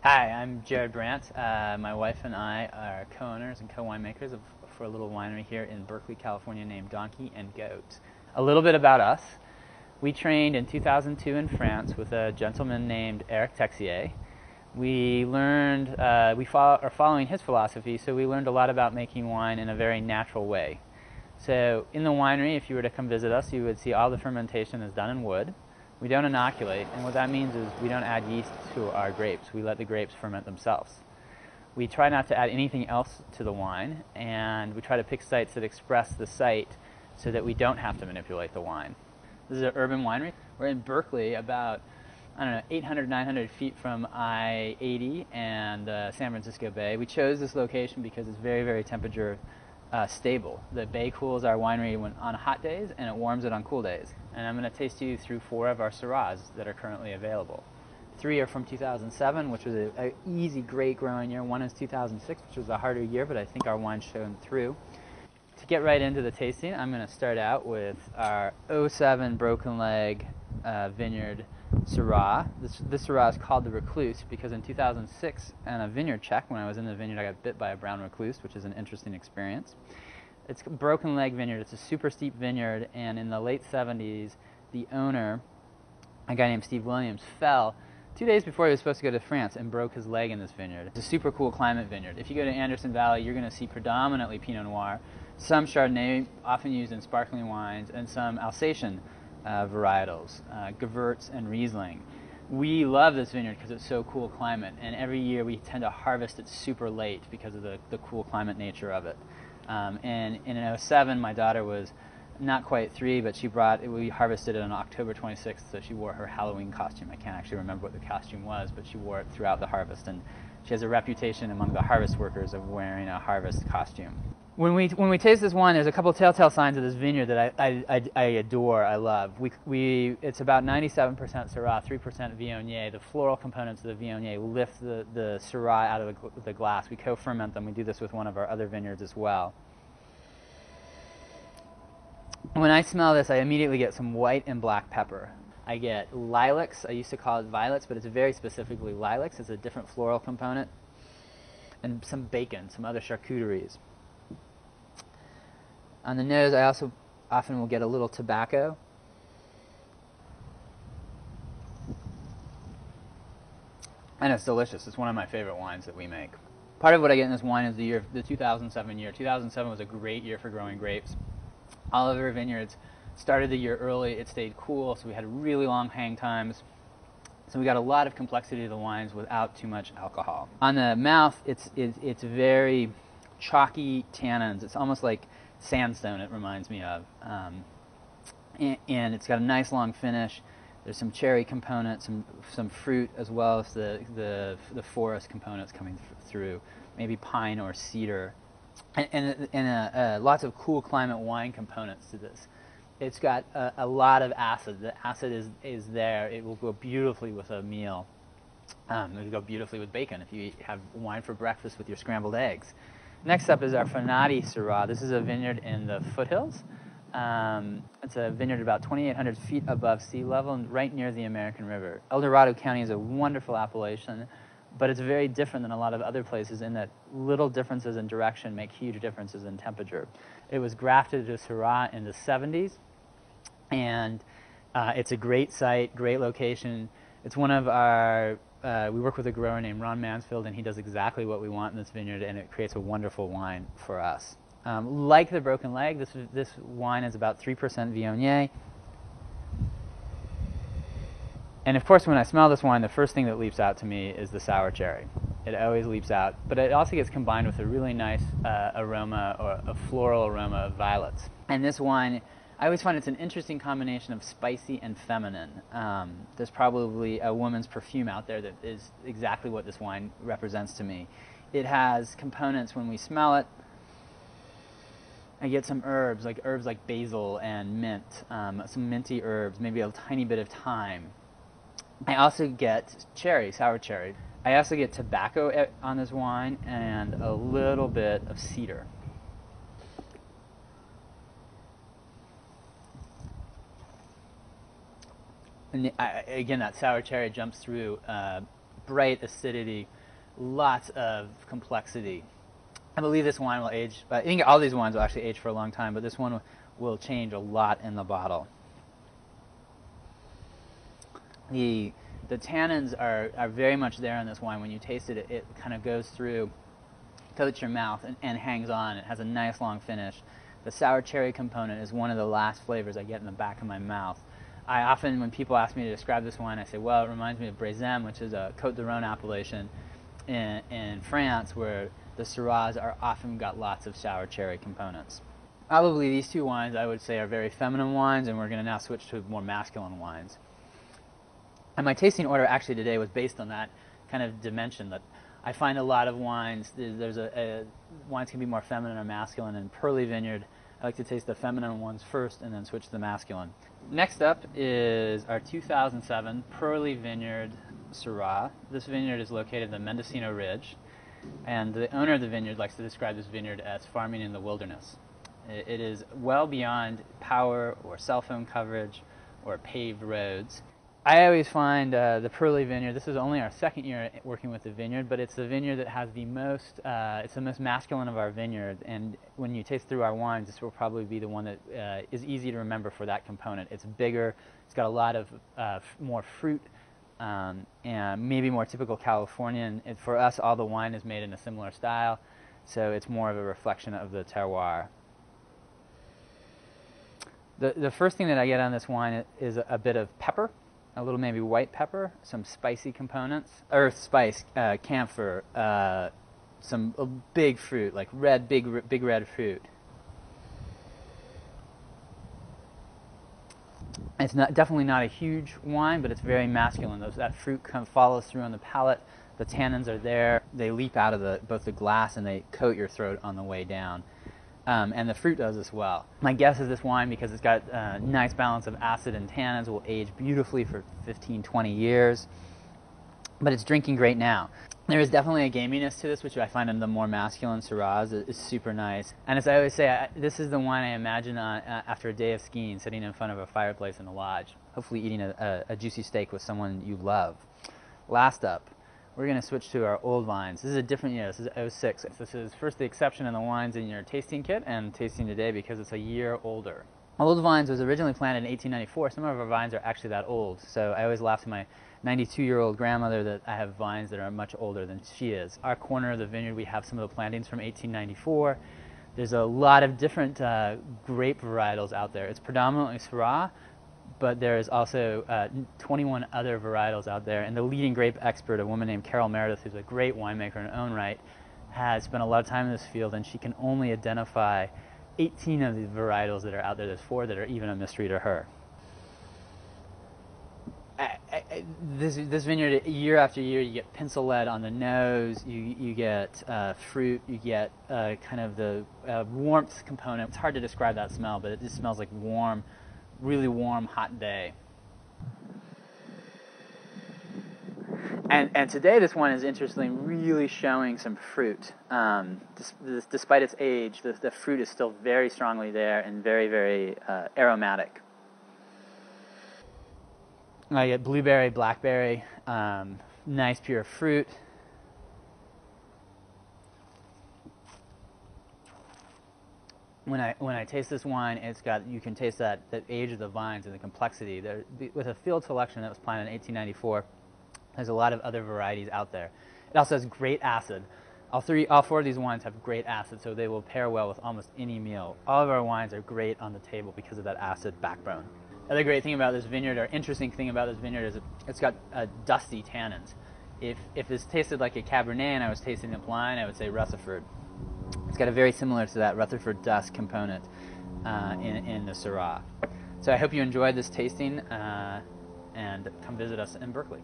Hi, I'm Jared Brandt. My wife and I are co-owners and co-winemakers for a little winery here in Berkeley, California named Donkey and Goat. A little bit about us. We trained in 2002 in France with a gentleman named Eric Texier. We learned, are following his philosophy, so we learned a lot about making wine in a very natural way. So in the winery, if you were to come visit us, you would see all the fermentation is done in wood. We don't inoculate, and what that means is we don't add yeast to our grapes. We let the grapes ferment themselves. We try not to add anything else to the wine, and we try to pick sites that express the site so that we don't have to manipulate the wine. This is an urban winery. We're in Berkeley, about, 800, 900 feet from I-80 and San Francisco Bay. We chose this location because it's very, very temperature stable. The bay cools our winery on hot days, and it warms it on cool days. And I'm going to taste you through 4 of our Syrahs that are currently available. 3 are from 2007, which was an easy, great growing year. 1 is 2006, which was a harder year, but I think our wine's shown through. To get right into the tasting, I'm going to start out with our 07 Broken Leg Vineyard Syrah. This Syrah is called the Recluse because in 2006, on a vineyard check, when I was in the vineyard, I got bit by a brown recluse, which is an interesting experience. It's a Broken Leg Vineyard. It's a super steep vineyard, and in the late 70s, the owner, a guy named Steve Williams, fell 2 days before he was supposed to go to France and broke his leg in this vineyard. It's a super cool climate vineyard. If you go to Anderson Valley, you're going to see predominantly Pinot Noir, some Chardonnay, often used in sparkling wines, and some Alsatian varietals, Gewurz and Riesling. We love this vineyard because it's so cool climate, and every year we tend to harvest it super late because of the cool climate nature of it. And in 07, my daughter was not quite 3, but we harvested it on October 26th, so she wore her Halloween costume. I can't actually remember what the costume was, but she wore it throughout the harvest, and she has a reputation among the harvest workers of wearing a harvest costume. When we taste this wine, there's a couple telltale signs of this vineyard that I adore, I love. It's about 97% Syrah, 3% Viognier. The floral components of the Viognier lift the Syrah out of the glass. We co-ferment them. We do this with one of our other vineyards as well. When I smell this, I immediately get some white and black pepper. I get lilacs. I used to call it violets, but it's very specifically lilacs. It's a different floral component. And some bacon, some other charcuteries. On the nose, I also often will get a little tobacco. And it's delicious. It's one of my favorite wines that we make. Part of what I get in this wine is the 2007 year. 2007 was a great year for growing grapes. Oliver Vineyards started the year early. It stayed cool, so we had really long hang times. So we got a lot of complexity to the wines without too much alcohol. On the mouth, it's very chalky tannins. It's almost like sandstone, it reminds me of. And it's got a nice long finish. There's some cherry components, some fruit, as well as the forest components coming through, maybe pine or cedar. And lots of cool climate wine components to this. It's got a lot of acid. The acid is there. It will go beautifully with a meal. It will go beautifully with bacon if you have wine for breakfast with your scrambled eggs. Next up is our Fenaughty Syrah. This is a vineyard in the foothills. It's a vineyard about 2,800 feet above sea level and right near the American River. El Dorado County is a wonderful appellation, but it's very different than a lot of other places in that little differences in direction make huge differences in temperature. It was grafted to Syrah in the 70s, and it's a great site, great location. It's one of our we work with a grower named Ron Mansfield, and he does exactly what we want in this vineyard, and it creates a wonderful wine for us. Like the Broken Leg, this wine is about 3% Viognier. And of course, when I smell this wine, the first thing that leaps out to me is the sour cherry. It always leaps out, but it also gets combined with a really nice aroma, or a floral aroma of violets. And this wine, I always find it's an interesting combination of spicy and feminine. There's probably a woman's perfume out there that is exactly what this wine represents to me. It has components when we smell it. I get some herbs like basil and mint, some minty herbs, maybe a tiny bit of thyme. I also get cherry, sour cherry. I also get tobacco on this wine and a little bit of cedar. And again, that sour cherry jumps through bright acidity, lots of complexity. I believe this wine will age, I think all these wines will actually age for a long time, but this one will change a lot in the bottle. The tannins are very much there in this wine. When you taste it, it kind of goes through, coats your mouth, and hangs on. It has a nice long finish. The sour cherry component is one of the last flavors I get in the back of my mouth. I often, when people ask me to describe this wine, I say, well, it reminds me of Brézem, which is a Côte d'Rhône appellation in France, where the Syrahs are often got lots of sour cherry components. Probably these two wines I would say are very feminine wines, and we're going to now switch to more masculine wines. And my tasting order actually today was based on that kind of dimension, that I find a lot of wines, wines can be more feminine or masculine. In Pearly Vineyard, I like to taste the feminine ones first and then switch to the masculine. Next up is our 2007 Pearly Vineyard Syrah. This vineyard is located in the Mendocino Ridge, and the owner of the vineyard likes to describe this vineyard as farming in the wilderness. It is well beyond power or cell phone coverage or paved roads. I always find the Pearly Vineyard, this is only our second year working with the vineyard, but it's the vineyard that has the most, it's the most masculine of our vineyard, and when you taste through our wines, this will probably be the one that is easy to remember for that component. It's bigger, it's got a lot of more fruit, and maybe more typical Californian. For us, all the wine is made in a similar style, so it's more of a reflection of the terroir. The first thing that I get on this wine is a bit of pepper. A little maybe white pepper, some spicy components, earth spice, camphor, some big fruit, like big red fruit. It's definitely not a huge wine, but it's very masculine. That fruit follows through on the palate. The tannins are there. They leap out of both the glass and they coat your throat on the way down. And the fruit does as well. My guess is this wine, because it's got a nice balance of acid and tannins, will age beautifully for 15-20 years. But it's drinking great now. There is definitely a gaminess to this, which I find in the more masculine Syrahs is super nice. And as I always say, this is the wine I imagine after a day of skiing, sitting in front of a fireplace in a lodge, hopefully eating a juicy steak with someone you love. Last up, we're going to switch to our old vines. This is a different year. This is 06. This is first the exception in the wines in your tasting kit and tasting today because it's a year older. Old Vines was originally planted in 1894. Some of our vines are actually that old. So I always laugh to my 92-year-old grandmother that I have vines that are much older than she is. Our corner of the vineyard, we have some of the plantings from 1894. There's a lot of different grape varietals out there. It's predominantly Syrah, but there is also 21 other varietals out there. And the leading grape expert, a woman named Carol Meredith, who's a great winemaker in her own right, has spent a lot of time in this field, and she can only identify 18 of the varietals that are out there. There's 4 that are even a mystery to her. This vineyard, year after year, you get pencil lead on the nose, you get fruit, you get kind of the warmth component. It's hard to describe that smell, but it just smells like warm, really warm, hot day. And today this one is interestingly really showing some fruit. Despite its age, the fruit is still very strongly there and very, very aromatic. I get blueberry, blackberry, nice pure fruit. When I taste this wine, you can taste that age of the vines and the complexity. With a field selection that was planted in 1894, there's a lot of other varieties out there. It also has great acid. All 4 of these wines have great acid, so they will pair well with almost any meal. All of our wines are great on the table because of that acid backbone. The other great thing about this vineyard, or interesting thing about this vineyard, is it's got dusty tannins. If this tasted like a Cabernet and I was tasting it blind, I would say Rutherford. It's got a very similar to that Rutherford dust component in the Syrah. So I hope you enjoyed this tasting, and come visit us in Berkeley.